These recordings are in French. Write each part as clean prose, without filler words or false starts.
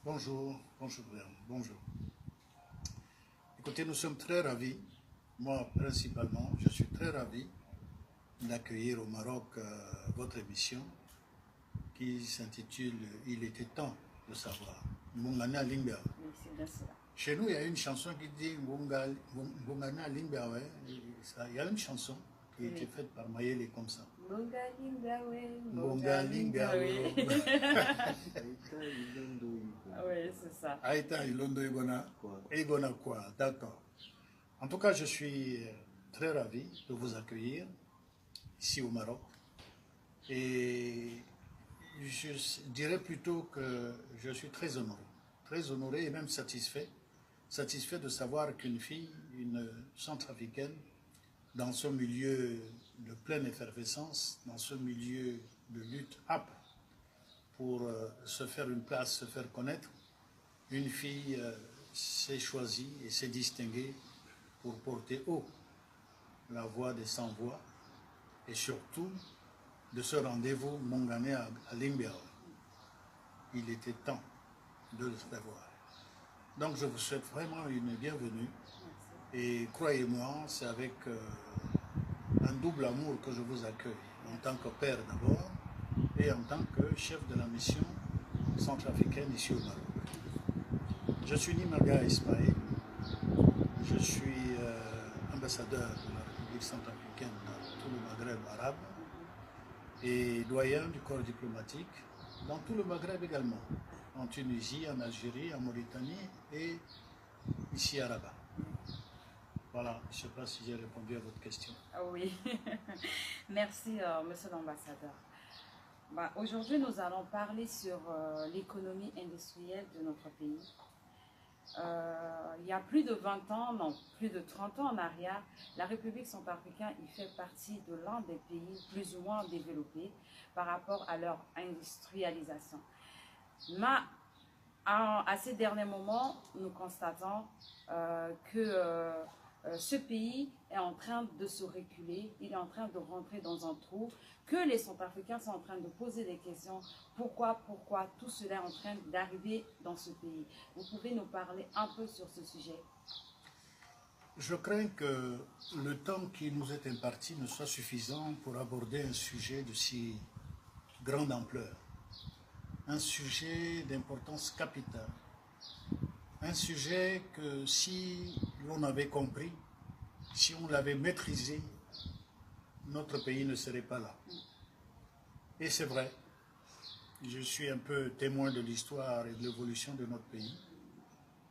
Bonjour, bonjour, bonjour. Écoutez, nous sommes très ravis, moi principalement, je suis très ravi d'accueillir au Maroc votre émission qui s'intitule « Il était temps de savoir ». Mungana Lingba. Oui, c'est bien cela. Chez nous, il y a une chanson qui dit Mungana Lingba, ouais. Il y a une chanson qui a été faite par Mayele comme ça. Munga Lingbawe, Munga Lingbawe. Oui, c'est ça. Aïta Ilondo Igona quoi, d'accord. En tout cas, je suis très ravi de vous accueillir ici au Maroc. Et je dirais plutôt que je suis très honoré et même satisfait de savoir qu'une fille, une centrafricaine, dans ce milieu de pleine effervescence, dans ce milieu de lutte âpre pour se faire une place, se faire connaître, une fille s'est choisie et s'est distinguée pour porter haut la voix des sans-voix et surtout de ce rendez-vous mongané à Lingbiao. Il était temps de le prévoir. Donc je vous souhaite vraiment une bienvenue et croyez-moi, c'est avec un double amour que je vous accueille, en tant que père d'abord et en tant que chef de la mission centrafricaine ici au Maroc. Je suis Nimaga Ismaël, je suis ambassadeur de la République centrafricaine dans tout le Maghreb arabe et doyen du corps diplomatique dans tout le Maghreb également, en Tunisie, en Algérie, en Mauritanie et ici à Rabat. Voilà, je ne sais pas si j'ai répondu à votre question. Oui, merci monsieur l'ambassadeur. Aujourd'hui, nous allons parler sur l'économie industrielle de notre pays. Il y a plus de 20 ans, non, plus de 30 ans en arrière, la République centrafricaine y fait partie de l'un des pays plus ou moins développés par rapport à leur industrialisation. Mais à ces derniers moments, nous constatons que ce pays est en train de se reculer, il est en train de rentrer dans un trou, que les Centrafricains sont en train de poser des questions. Pourquoi tout cela est en train d'arriver dans ce pays? Vous pouvez nous parler un peu sur ce sujet? Je crains que le temps qui nous est imparti ne soit suffisant pour aborder un sujet de si grande ampleur. Un sujet d'importance capitale. Un sujet que si l'on avait compris, si on l'avait maîtrisé, notre pays ne serait pas là. Et c'est vrai, je suis un peu témoin de l'histoire et de l'évolution de notre pays,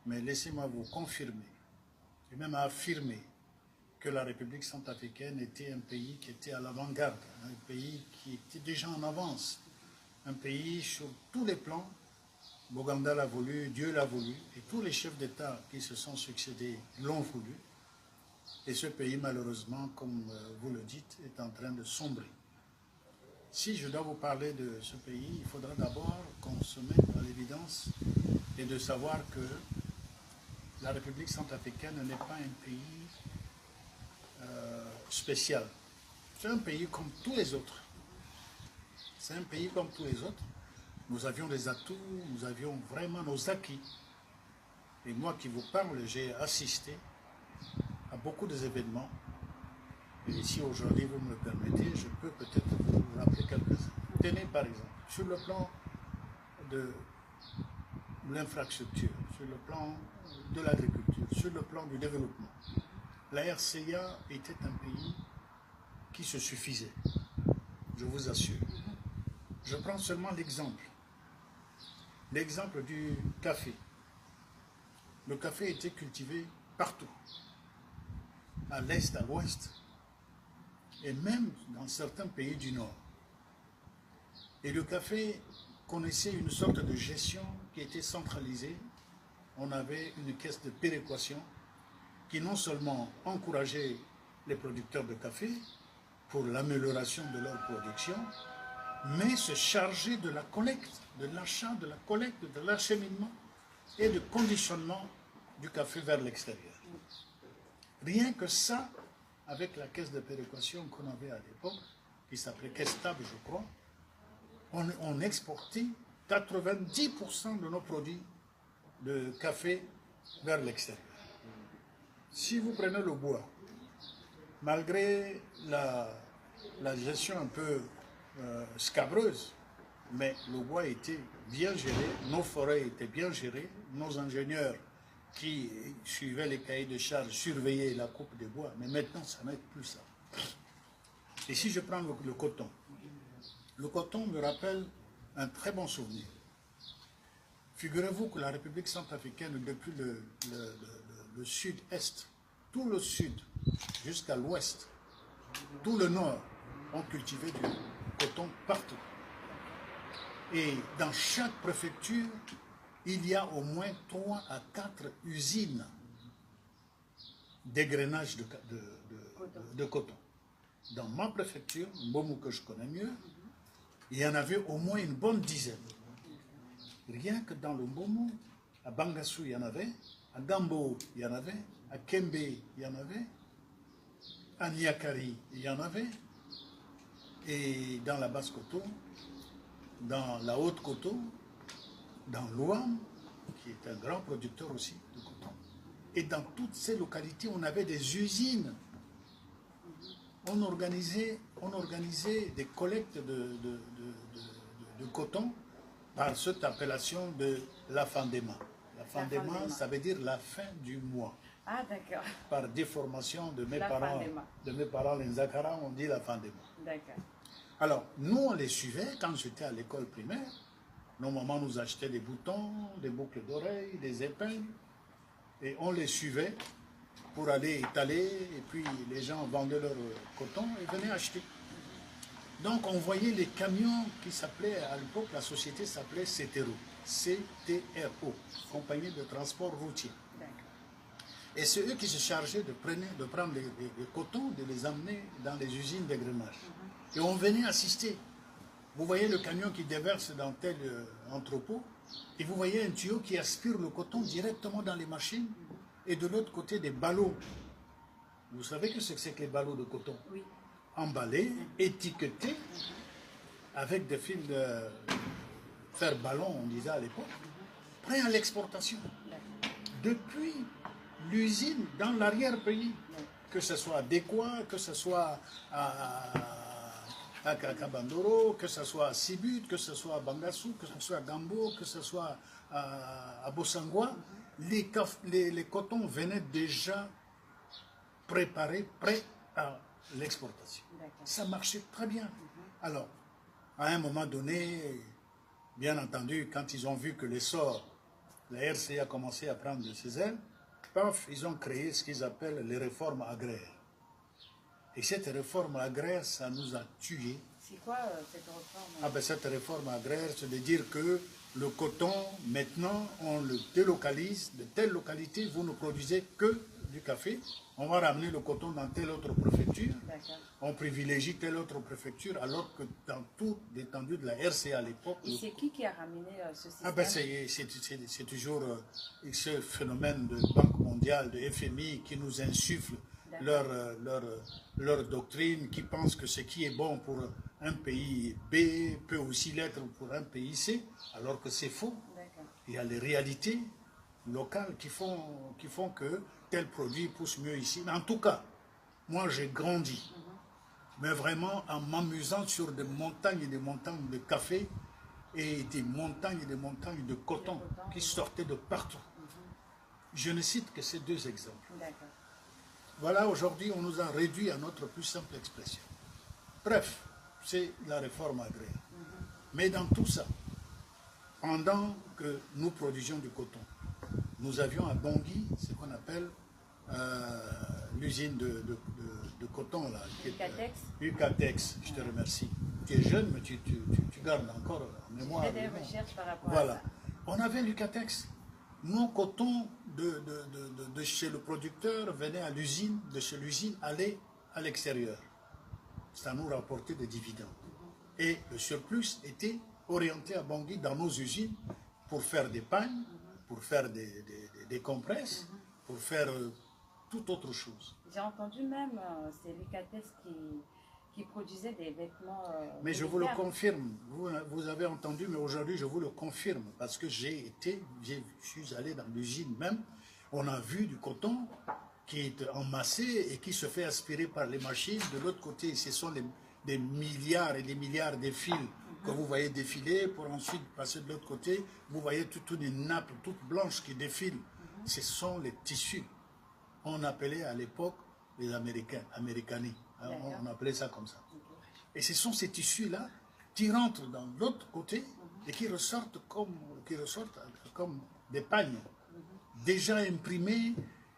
mais laissez-moi vous confirmer, et même affirmer, que la République centrafricaine était un pays qui était à l'avant-garde, un pays qui était déjà en avance, un pays sur tous les plans. Boganda l'a voulu, Dieu l'a voulu, et tous les chefs d'État qui se sont succédés l'ont voulu. Et ce pays, malheureusement, comme vous le dites, est en train de sombrer. Si je dois vous parler de ce pays, il faudra d'abord qu'on se mette à l'évidence et de savoir que la République centrafricaine n'est pas un pays spécial. C'est un pays comme tous les autres. C'est un pays comme tous les autres. Nous avions des atouts, nous avions vraiment nos acquis. Et moi qui vous parle, j'ai assisté à beaucoup d'événements. Et si aujourd'hui vous me le permettez, je peux peut-être vous rappeler quelques-uns. Tenez par exemple, sur le plan de l'infrastructure, sur le plan de l'agriculture, sur le plan du développement, la RCA était un pays qui se suffisait, je vous assure. Je prends seulement l'exemple du café. Le café était cultivé partout, à l'est, à l'ouest, et même dans certains pays du Nord. Et le café connaissait une sorte de gestion qui était centralisée. On avait une caisse de péréquation qui non seulement encourageait les producteurs de café pour l'amélioration de leur production, mais se chargeait de la collecte, de l'achat, de la collecte, de l'acheminement et de conditionnement du café vers l'extérieur. Rien que ça, avec la caisse de péréquation qu'on avait à l'époque, qui s'appelait Caisse Stable, je crois, on exportait 90% de nos produits de café vers l'extérieur. Si vous prenez le bois, malgré la gestion un peu scabreuse, mais le bois était bien géré, nos forêts étaient bien gérées, nos ingénieurs qui suivaient les cahiers de charges surveillaient la coupe des bois, mais maintenant ça n'est plus ça. Et si je prends le coton me rappelle un très bon souvenir. Figurez-vous que la République centrafricaine, depuis le sud-est, tout le sud jusqu'à l'ouest, tout le nord, ont cultivé du coton partout. Et dans chaque préfecture, il y a au moins 3 à 4 usines d'égrenage de coton. Dans ma préfecture, Mbomou que je connais mieux, il y en avait au moins une bonne dizaine. Rien que dans le Mbomou, à Bangassou, il y en avait, à Gambo, il y en avait, à Kembe, il y en avait, à Niakari, il y en avait, et dans la Basse-Coto, dans la Haute-Coto, dans l'Ouam, qui est un grand producteur aussi de coton. Et dans toutes ces localités, on avait des usines. On organisait des collectes de coton par cette appellation de la Fandema. La Fandema, ça veut dire la fin du mois. Ah, d'accord. Par déformation de mes parents, les Zakara, on dit la Fandema. D'accord. Alors, nous, on les suivait quand j'étais à l'école primaire. Nos mamans nous achetaient des boutons, des boucles d'oreilles, des épingles. Et on les suivait pour aller étaler. Et puis, les gens vendaient leur coton et venaient acheter. Donc, on voyait les camions qui s'appelaient, à l'époque, la société s'appelait CTRO. C-T-R-O, Compagnie de transport routier. Et c'est eux qui se chargeaient de prendre les cotons, de les emmener dans les usines d'égrenage. Et on venait assister. Vous voyez le camion qui déverse dans tel entrepôt, et vous voyez un tuyau qui aspire le coton directement dans les machines, et de l'autre côté des ballots. Vous savez que c'est que les ballots de coton? Oui. Emballés, étiquetés, avec des fils de fer ballon, on disait à l'époque, prêts à l'exportation. Depuis l'usine dans l'arrière-pays, que ce soit à Dekwa, que ce soit à Kakabandoro, que ce soit à Sibut, que ce soit à Bangassou, que ce soit à Gambo, que ce soit à Bossangwa, les cotons venaient déjà préparés, prêts à l'exportation. Ça marchait très bien. Alors, à un moment donné, bien entendu, quand ils ont vu que l'essor, la RCA a commencé à prendre de ses ailes, paf, ils ont créé ce qu'ils appellent les réformes agraires. Et cette réforme agraire, ça nous a tués. C'est quoi cette réforme? Ah ben, cette réforme agraire, c'est de dire que le coton, maintenant, on le délocalise. De telle localité, vous ne produisez que du café. On va ramener le coton dans telle autre préfecture. On privilégie telle autre préfecture, alors que dans toute l'étendue de la RCA à l'époque... Et c'est qui a ramené ce système? Ah ben c'est toujours ce phénomène de Banque mondiale, de FMI, qui nous insuffle leur doctrine, qui pense que ce qui est bon pour un pays B peut aussi l'être pour un pays C, alors que c'est faux. Il y a les réalités locales qui font que tel produit pousse mieux ici. Mais en tout cas, moi j'ai grandi, mais vraiment en m'amusant sur des montagnes et des montagnes de café et des montagnes et des montagnes de coton qui sortaient de partout. Je ne cite que ces deux exemples. Voilà, aujourd'hui, on nous a réduit à notre plus simple expression. Bref, c'est la réforme agraire. Mais dans tout ça, pendant que nous produisions du coton, nous avions à Bangui ce qu'on appelle l'usine de coton. Là, Ucatex. Ucatex, je te remercie. Tu es jeune, mais tu gardes encore en mémoire. Je fais des recherches par rapport voilà. à ça. On avait l'Ucatex. Nos cotons de chez le producteur venaient à l'usine, de chez l'usine, allaient à l'extérieur. Ça nous rapportait des dividendes. Et le surplus était orienté à Bangui dans nos usines pour faire des pagnes, pour faire des compresses, pour faire toute autre chose. J'ai entendu même, c'est l'Ucatex qui produisait des vêtements Mais je vous le militaires. confirme, vous avez entendu, mais aujourd'hui je vous le confirme, parce que je suis allé dans l'usine même, on a vu du coton qui est emassé et qui se fait aspirer par les machines. De l'autre côté, ce sont des milliards et des milliards de fils que vous voyez défiler pour ensuite passer de l'autre côté. Vous voyez toute une nappe toute blanche qui défile. Ce sont les tissus. On appelait à l'époque les Américains, Americani. On appelait ça comme ça. Et ce sont ces tissus-là qui rentrent dans l'autre côté et qui ressortent comme des pagnes déjà imprimés.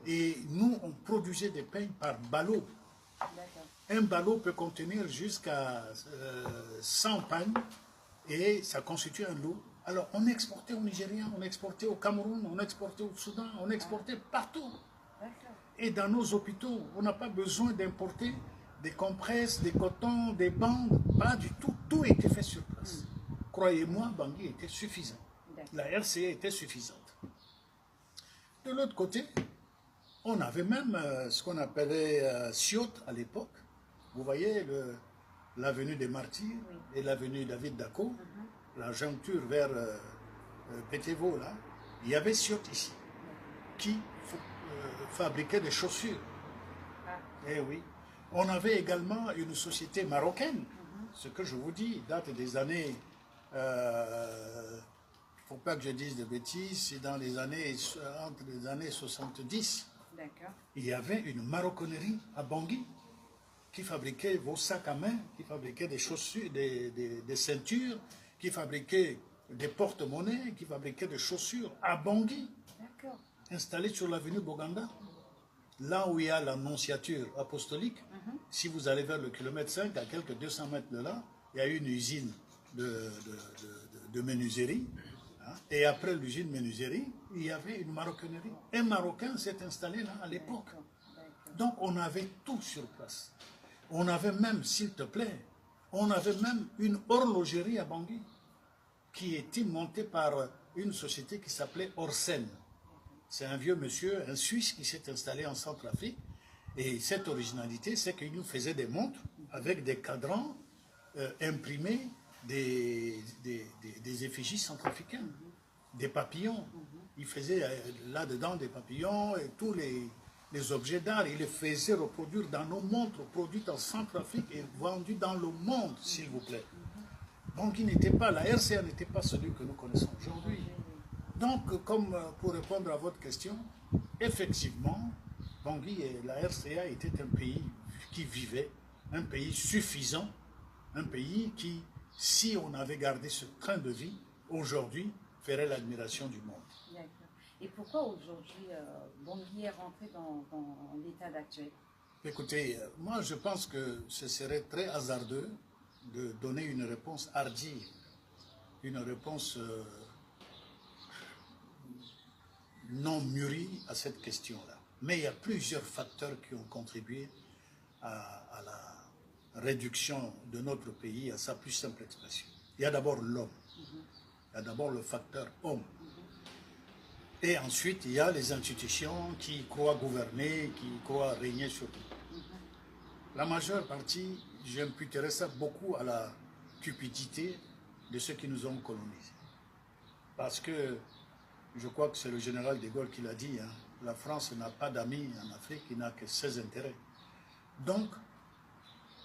Et nous, on produisait des peignes par ballot. Un ballot peut contenir jusqu'à 100 pagnes et ça constitue un lot. Alors, on exportait au Nigeria, on exportait au Cameroun, on exportait au Soudan, on exportait partout. Et dans nos hôpitaux, on n'a pas besoin d'importer des compresses, des cotons, des bandes, pas du tout. Tout était fait sur place. Croyez-moi, Bangui était suffisant. La RCA était suffisante. De l'autre côté, on avait même ce qu'on appelait Siot à l'époque. Vous voyez l'avenue des Martyrs et l'avenue David Dako, la joncture vers Pétévo, là. Il y avait Siot ici, qui fabriquait des chaussures. Eh oui. On avait également une société marocaine. Ce que je vous dis date des années... il ne faut pas que je dise de bêtises, c'est dans les années, entre les années 70. Il y avait une maroquinerie à Bangui qui fabriquait vos sacs à main, qui fabriquait des chaussures, des ceintures, qui fabriquait des porte-monnaies, qui fabriquait des chaussures à Bangui, installé sur l'avenue Boganda, là où il y a l'annonciature apostolique. Si vous allez vers le kilomètre 5, à quelques 200 mètres de là, il y a une usine de menuiserie. Et après l'usine menuiserie, il y avait une maroquinerie. Un Marocain s'est installé là à l'époque. Donc on avait tout sur place. On avait même, s'il te plaît, on avait même une horlogerie à Bangui qui était montée par une société qui s'appelait Orsen. C'est un vieux monsieur, un Suisse qui s'est installé en Centrafrique. Et cette originalité, c'est qu'il nous faisait des montres avec des cadrans imprimés des effigies centrafricaines, des papillons. Il faisait là-dedans des papillons et tous les objets d'art. Il les faisait reproduire dans nos montres, produites en Centrafrique et vendues dans le monde, s'il vous plaît. Donc il n'était pas, la RCA n'était pas celui que nous connaissons aujourd'hui. Donc, comme pour répondre à votre question, effectivement, Bangui et la RCA était un pays qui vivait, un pays suffisant, un pays qui, si on avait gardé ce train de vie, aujourd'hui, ferait l'admiration du monde. D'accord. Et pourquoi aujourd'hui Bangui est rentré dans l'état actuel? Écoutez, moi je pense que ce serait très hasardeux de donner une réponse hardie, une réponse non mûrie à cette question-là. Mais il y a plusieurs facteurs qui ont contribué à la réduction de notre pays à sa plus simple expression. Il y a d'abord l'homme. Il y a d'abord le facteur homme. Et ensuite, il y a les institutions qui croient gouverner, qui croient régner sur nous. La majeure partie, j'imputerais ça beaucoup à la cupidité de ceux qui nous ont colonisés. Parce que je crois que c'est le général de Gaulle qui l'a dit, hein, la France n'a pas d'amis en Afrique, il n'a que ses intérêts. Donc,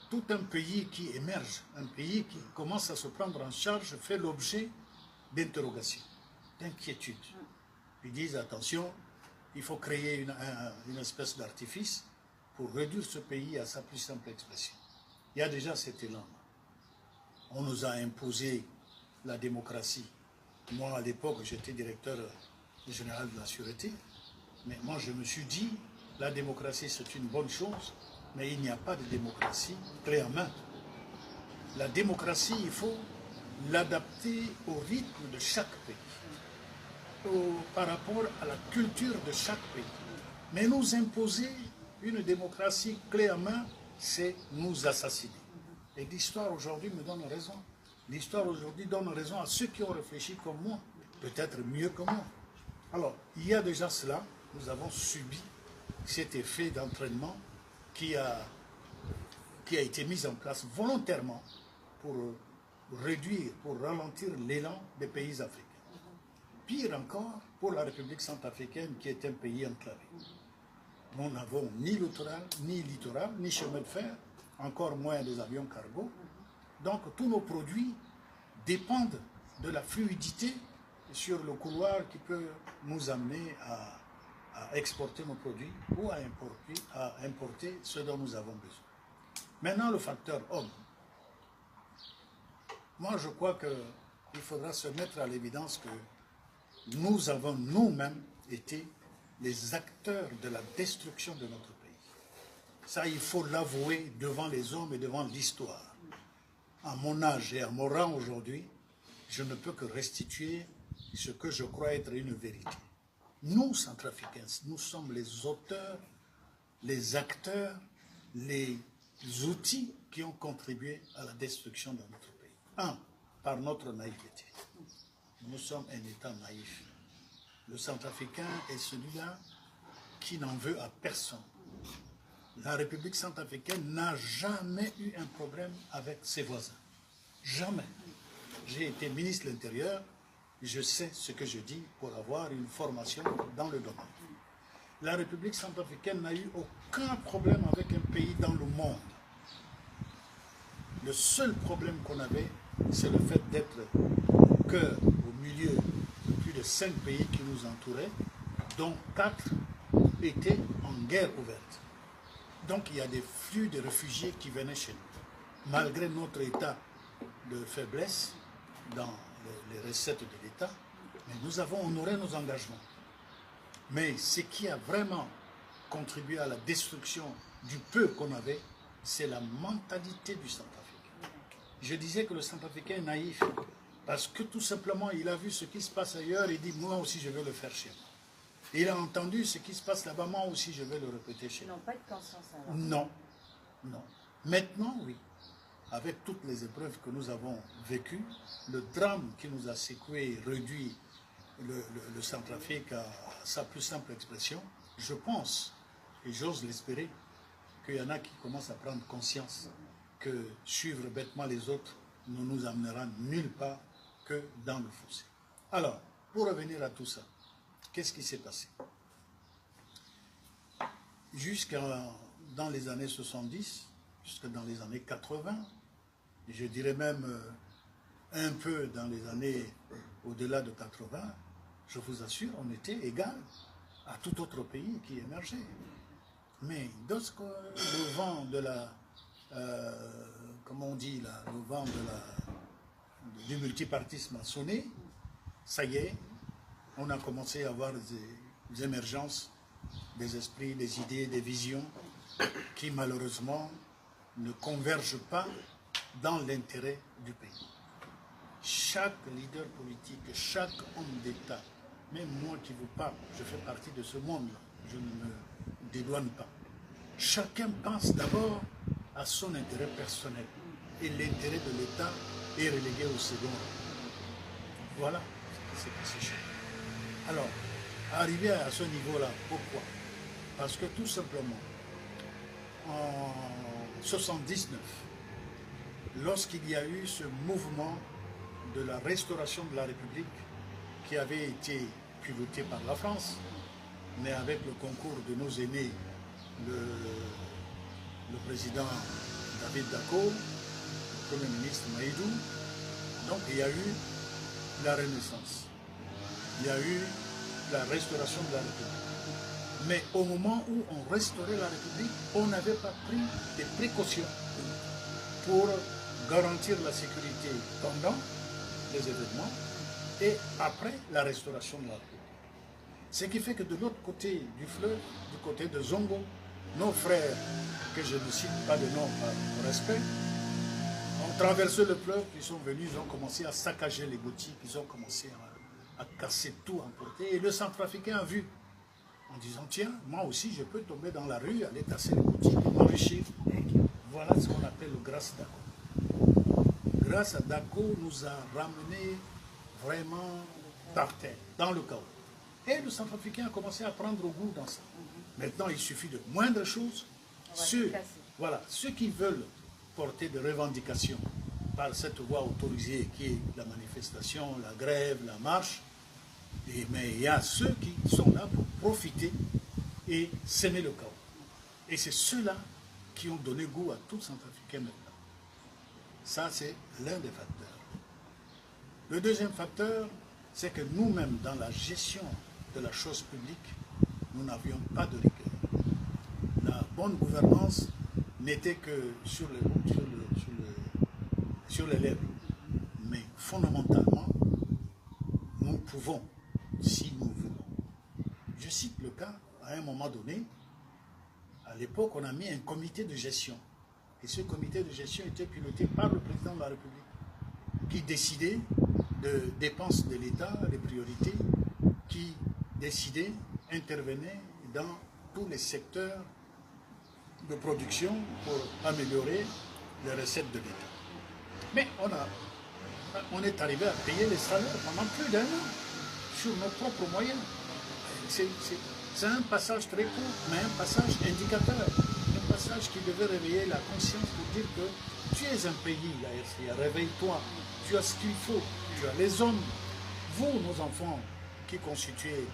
tout un pays qui émerge, un pays qui commence à se prendre en charge, fait l'objet d'interrogations, d'inquiétudes. Ils disent, attention, il faut créer une espèce d'artifice pour réduire ce pays à sa plus simple expression. Il y a déjà cet élan. On nous a imposé la démocratie. Moi, à l'époque, j'étais directeur général de la Sûreté, mais moi, je me suis dit, la démocratie, c'est une bonne chose, mais il n'y a pas de démocratie clé en main. La démocratie, il faut l'adapter au rythme de chaque pays, par rapport à la culture de chaque pays. Mais nous imposer une démocratie clé en main, c'est nous assassiner. Et l'histoire aujourd'hui me donne raison. L'histoire aujourd'hui donne raison à ceux qui ont réfléchi comme moi, peut-être mieux que moi. Alors, il y a déjà cela, nous avons subi cet effet d'entraînement qui qui a été mise en place volontairement pour réduire, pour ralentir l'élan des pays africains. Pire encore pour la République centrafricaine qui est un pays enclavé. Nous n'avons ni littoral, ni chemin de fer, encore moins des avions cargo. Donc tous nos produits dépendent de la fluidité sur le couloir qui peut nous amener à exporter nos produits ou à importer ce dont nous avons besoin. Maintenant, le facteur homme. Moi, je crois qu'il faudra se mettre à l'évidence que nous avons nous-mêmes été les acteurs de la destruction de notre pays. Ça, il faut l'avouer devant les hommes et devant l'histoire. À mon âge et à mon rang aujourd'hui, je ne peux que restituer ce que je crois être une vérité. Nous, Centrafricains, nous sommes les auteurs, les acteurs, les outils qui ont contribué à la destruction de notre pays. Un, par notre naïveté. Nous sommes un État naïf. Le Centrafricain est celui-là qui n'en veut à personne. La République centrafricaine n'a jamais eu un problème avec ses voisins. Jamais. J'ai été ministre de l'Intérieur, je sais ce que je dis pour avoir une formation dans le domaine. La République centrafricaine n'a eu aucun problème avec un pays dans le monde. Le seul problème qu'on avait, c'est le fait d'être au cœur, au milieu de plus de 5 pays qui nous entouraient, dont 4 étaient en guerre ouverte. Donc il y a des flux de réfugiés qui venaient chez nous. Malgré notre état de faiblesse dans les recettes de l'État, mais nous avons honoré nos engagements. Mais ce qui a vraiment contribué à la destruction du peu qu'on avait, c'est la mentalité du Centrafricain. Je disais que le Centrafricain est naïf, parce que tout simplement, il a vu ce qui se passe ailleurs et dit, moi aussi je vais le faire chez moi. Il a entendu ce qui se passe là-bas, moi aussi je vais le répéter chez moi. Ils n'ont pas de conscience alors. Non, non. Maintenant, oui. Avec toutes les épreuves que nous avons vécues, le drame qui nous a secoué, réduit le Centrafrique à sa plus simple expression, je pense, et j'ose l'espérer, qu'il y en a qui commencent à prendre conscience que suivre bêtement les autres ne nous amènera nulle part que dans le fossé. Alors, pour revenir à tout ça, qu'est-ce qui s'est passé? Dans les années 70, jusque dans les années 80, je dirais même un peu dans les années au-delà de 80, je vous assure, on était égal à tout autre pays qui émergeait. Mais lorsque le vent de la, comment on dit là, le vent du multipartisme a sonné, ça y est, on a commencé à avoir des émergences des esprits, des idées, des visions qui malheureusement ne convergent pas dans l'intérêt du pays. Chaque leader politique, chaque homme d'État, même moi qui vous parle, je fais partie de ce monde-là, je ne me dédouane pas. Chacun pense d'abord à son intérêt personnel et l'intérêt de l'État est relégué au second rang. Voilà ce qui s'est passé chez nous. Alors, arriver à ce niveau-là, pourquoi? Parce que tout simplement, en 1979, lorsqu'il y a eu ce mouvement de la restauration de la République qui avait été piloté par la France, mais avec le concours de nos aînés, le président David Dacko, le Premier ministre Maïdou, donc il y a eu la Renaissance, il y a eu la restauration de la République. Mais au moment où on restaurait la République, on n'avait pas pris des précautions pour garantir la sécurité pendant les événements et après la restauration de la République. Ce qui fait que de l'autre côté du fleuve, du côté de Zongo, nos frères, que je ne cite pas de nom par respect, ont traversé le fleuve, ils sont venus, ils ont commencé à saccager les boutiques, ils ont commencé à casser tout, emporter. Et le Centrafricain a vu, en disant, tiens, moi aussi je peux tomber dans la rue, aller casser les boutiques, m'enrichir. Voilà ce qu'on appelle le grâce Dacko. Grâce à Dacko nous a ramené vraiment par terre, dans le chaos. Et le Centrafricain a commencé à prendre goût dans ça. Maintenant, il suffit de moindres choses. Ceux qui veulent porter des revendications par cette voie autorisée qui est la manifestation, la grève, la marche. Mais il y a ceux qui sont là pour profiter et semer le chaos. Et c'est ceux-là qui ont donné goût à tout Centrafricain maintenant. Ça, c'est l'un des facteurs. Le deuxième facteur, c'est que nous-mêmes, dans la gestion de la chose publique, nous n'avions pas de rigueur. La bonne gouvernance n'était que sur les lèvres. Mais fondamentalement, nous pouvons, si nous voulons. Je cite le cas, à un moment donné, à l'époque, on a mis un comité de gestion. Et ce comité de gestion était piloté par le président de la République, qui décidait de dépenses de l'État, les priorités, qui décidait, intervenait dans tous les secteurs de production pour améliorer les recettes de l'État. Mais on est arrivé à payer les salaires pendant plus d'un an sur nos propres moyens. C'est un passage très court, mais un passage indicateur. Un passage qui devait réveiller la conscience pour dire que tu es un pays, la RCA, réveille-toi, tu as ce qu'il faut, tu as les hommes. Vous, nos enfants, qui constituez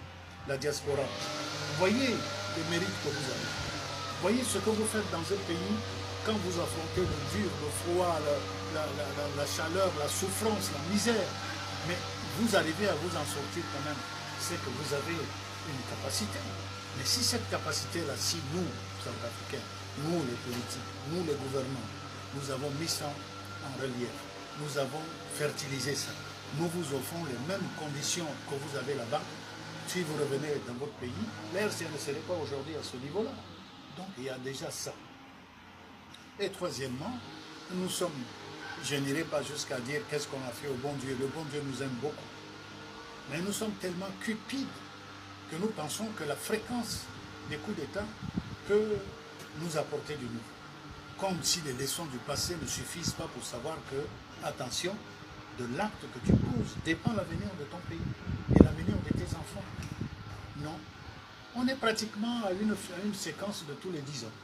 la diaspora, voyez les mérites que vous avez. Voyez ce que vous faites dans un pays quand vous affrontez le dur, le froid, la chaleur, la souffrance, la misère. Mais vous arrivez à vous en sortir quand même. C'est que vous avez une capacité. Mais si cette capacité-là, si nous, Centrafricains, nous les politiques, nous les gouvernants, nous avons mis ça en relief, nous avons fertilisé ça, nous vous offrons les mêmes conditions que vous avez là-bas, si vous revenez dans votre pays, l'RCA ne serait pas aujourd'hui à ce niveau-là. Donc il y a déjà ça. Et troisièmement, nous sommes, je n'irai pas jusqu'à dire qu'est-ce qu'on a fait au bon Dieu. Le bon Dieu nous aime beaucoup. Mais nous sommes tellement cupides que nous pensons que la fréquence des coups d'État peut nous apporter du nouveau. Comme si les leçons du passé ne suffisent pas pour savoir que, attention, de l'acte que tu poses dépend l'avenir de ton pays et l'avenir de tes enfants. Non. On est pratiquement à une séquence de tous les 10 ans.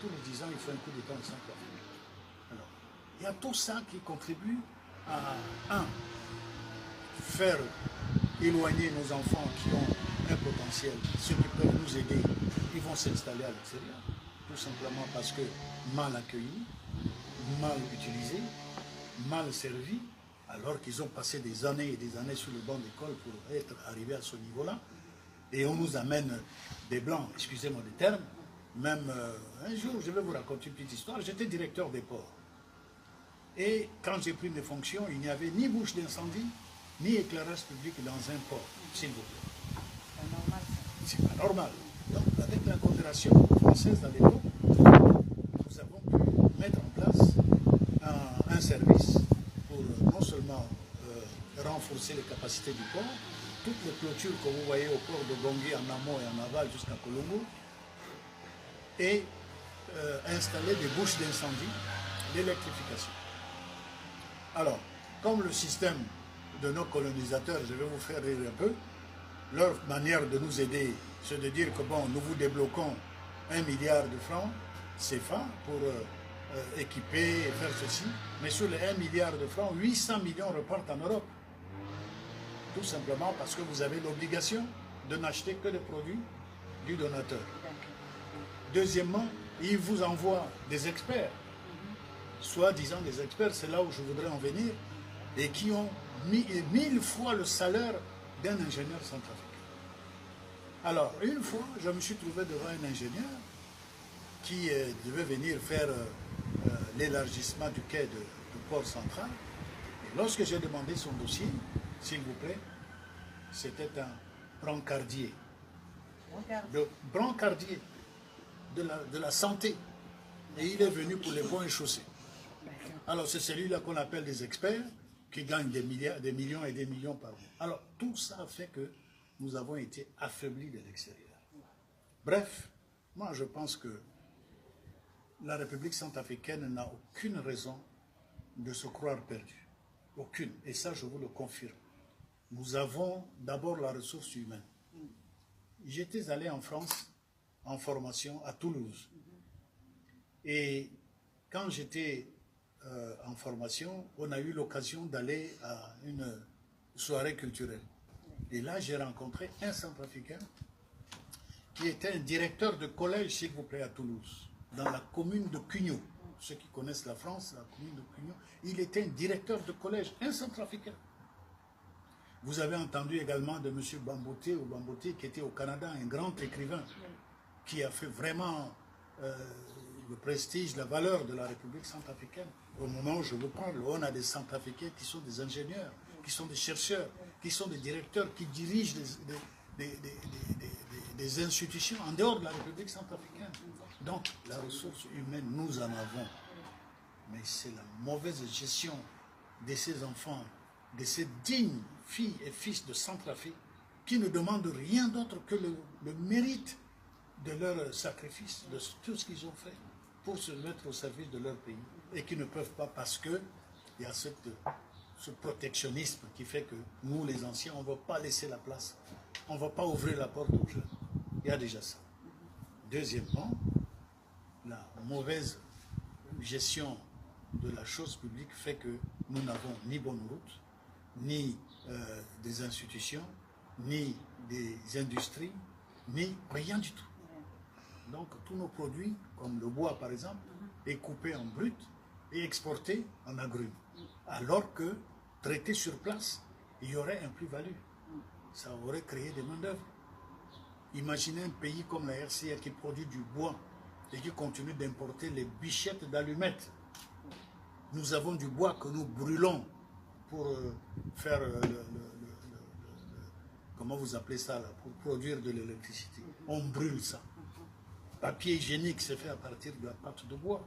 Tous les 10 ans, il faut un coup d'État en Centrafrique. Alors, il y a tout ça qui contribue à, faire éloigner nos enfants qui ont un potentiel. Ceux qui peuvent nous aider, ils vont s'installer à l'extérieur. Tout simplement parce que mal accueillis, mal utilisés, mal servis, alors qu'ils ont passé des années et des années sur le banc d'école pour être arrivés à ce niveau-là. Et on nous amène des blancs, excusez-moi le terme. Même un jour, je vais vous raconter une petite histoire, j'étais directeur des ports. Et quand j'ai pris mes fonctions, il n'y avait ni bouche d'incendie, ni éclairage public dans un port, s'il vous plaît. C'est normal. C'est pas normal. Donc, avec la coopération française à l'époque, nous avons pu mettre en place un service pour non seulement renforcer les capacités du port, toutes les clôtures que vous voyez au port de Bangui en amont et en aval jusqu'à Colombo, et installer des bouches d'incendie, d'électrification. Alors, comme le système de nos colonisateurs, je vais vous faire rire un peu, leur manière de nous aider, c'est de dire que bon, nous vous débloquons 1 milliard de francs CFA pour équiper et faire ceci, mais sur les 1 milliard de francs, 800 millions repartent en Europe. Tout simplement parce que vous avez l'obligation de n'acheter que des produits du donateur. Deuxièmement, ils vous envoient des experts, soi-disant des experts, c'est là où je voudrais en venir, et qui ont mis 1000 fois le salaire d'un ingénieur centrafricain. Alors, une fois, je me suis trouvé devant un ingénieur qui devait venir faire l'élargissement du quai de Port Central. Et lorsque j'ai demandé son dossier, s'il vous plaît, c'était un brancardier. Brancardier de la santé. Et il est venu pour les ponts et chaussées. Alors c'est celui-là qu'on appelle des experts qui gagnent des millions et des millions par mois. Alors tout ça fait que nous avons été affaiblis de l'extérieur. Bref, moi je pense que la République centrafricaine n'a aucune raison de se croire perdue. Aucune. Et ça, je vous le confirme. Nous avons d'abord la ressource humaine. J'étais allé en France en formation à Toulouse. Et quand j'étais en formation, on a eu l'occasion d'aller à une soirée culturelle. Et là, j'ai rencontré un centrafricain qui était un directeur de collège, s'il vous plaît, à Toulouse, dans la commune de Cugno. Ceux qui connaissent la France, la commune de Cugno, il était un directeur de collège, un centrafricain. Vous avez entendu également de M. Bamboté, ou Bamboté, qui était au Canada, un grand écrivain, qui a fait vraiment le prestige, la valeur de la République centrafricaine. Au moment où je vous parle, on a des centrafricains qui sont des ingénieurs, qui sont des chercheurs, qui sont des directeurs, qui dirigent des institutions en dehors de la République centrafricaine. Donc, la ressource humaine, nous en avons. Mais c'est la mauvaise gestion de ces enfants, de ces dignes filles et fils de Centrafrique, qui ne demandent rien d'autre que le mérite de leur sacrifice, de tout ce qu'ils ont fait pour se mettre au service de leur pays, et qui ne peuvent pas parce qu'il y a ce protectionnisme qui fait que nous, les anciens, on ne va pas laisser la place, on ne va pas ouvrir la porte aux jeunes. Il y a déjà ça. Deuxièmement, la mauvaise gestion de la chose publique fait que nous n'avons ni bonne route, ni des institutions, ni des industries, ni rien du tout. Donc tous nos produits, comme le bois par exemple, est coupé en brut et exporté en agrumes. Alors que traité sur place, il y aurait un plus-value. Ça aurait créé des main-d'œuvre. Imaginez un pays comme la RCA qui produit du bois et qui continue d'importer les bichettes d'allumettes. Nous avons du bois que nous brûlons pour faire comment vous appelez ça là, pour produire de l'électricité. On brûle ça. Papier hygiénique, c'est fait à partir de la pâte de bois.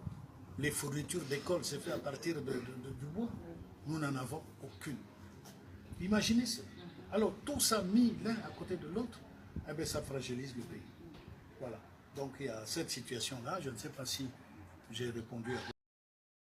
Les fournitures d'école, c'est fait à partir du bois. Nous n'en avons aucune. Imaginez ça. Alors, tout ça mis l'un à côté de l'autre, eh bien, ça fragilise le pays. Voilà. Donc, il y a cette situation-là. Je ne sais pas si j'ai répondu à